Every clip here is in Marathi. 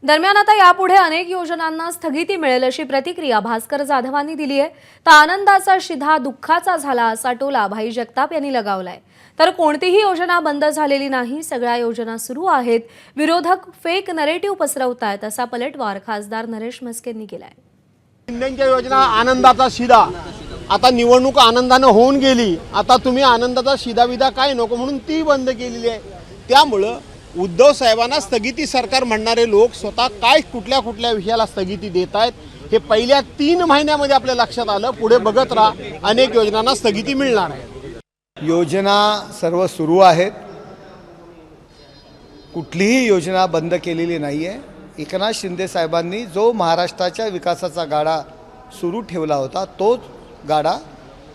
दरम्यान आता यापुढे अनेक योजनांना स्थगिती मिळेल अशी प्रतिक्रिया भास्कर जाधवांनी दिली आहे। तर आनंदाचा शिधा दुःखाचा झाला असा टोला भाई जगताप यांनी लगावलाय। तर कोणतीही योजना बंद झालेली नाही, सगळ्या योजना सुरू आहेत। विरोधक फेक नरेटिव्ह पसरवतायत असा पलटवार खासदार नरेश म्हस्केंनी केलाय। शिंदेंच्या योजना आनंदाचा शिधा, आता निवडणूक आनंदाने होऊन गेली, आता तुम्ही आनंदाचा शिधाविधा काय नको म्हणून ती बंद केलेली आहे। त्यामुळे उद्धव साहेबांना स्थगिती सरकार म्हणणारे लोक स्वतः काय कुठल्या कुठल्या विषयाला स्थगिती देत आहेत हे पहिल्या 3 महिन्यामध्ये आपल्या लक्षात आलं। पुढे बघत राहा, अनेक योजनांना स्थगिती मिळणार आहे। योजना सर्व सुरू आहेत, कुठलीही योजना बंद केलेली नाही आहे। एकनाथ शिंदे साहेबांनी जो महाराष्ट्राच्या विकासाचा गाडा सुरू ठेवला होता तोच गाडा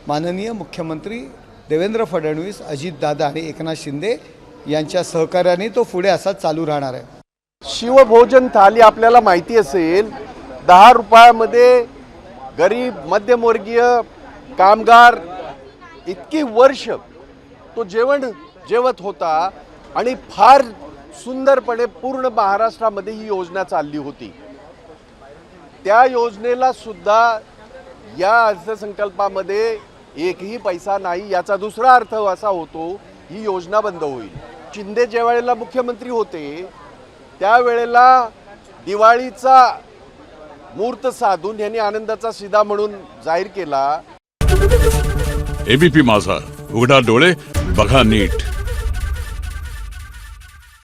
माननीय मुख्यमंत्री देवेंद्र फडणवीस, अजितदादा आणि एकनाथ शिंदे यांच्या सहकार्याने तो पुढे असा चालू राहणार आहे। शिवभोजन थाली आपल्याला माहिती असेल, 10 रुपयामध्ये गरीब मध्यमवर्गीय कामगार इतकी वर्ष तो जेवण जेवत होता आणि फार सुंदरपणे पूर्ण महाराष्ट्रामध्ये ही योजना चालली होती। त्या योजनेला सुद्धा या अर्थसंकल्पामध्ये एकही पैसा नाही। याचा दुसरा अर्थ असा होतो ही योजना बंद होईल। शिंदे ज्या वेळेला मुख्यमंत्री होते त्यावेळेला दिवाळीचा मुहूर्त साधून यांनी आनंदाचा शिधा म्हणून जाहीर केला। एबीपी माझा, उघडा डोळे बघा नीट।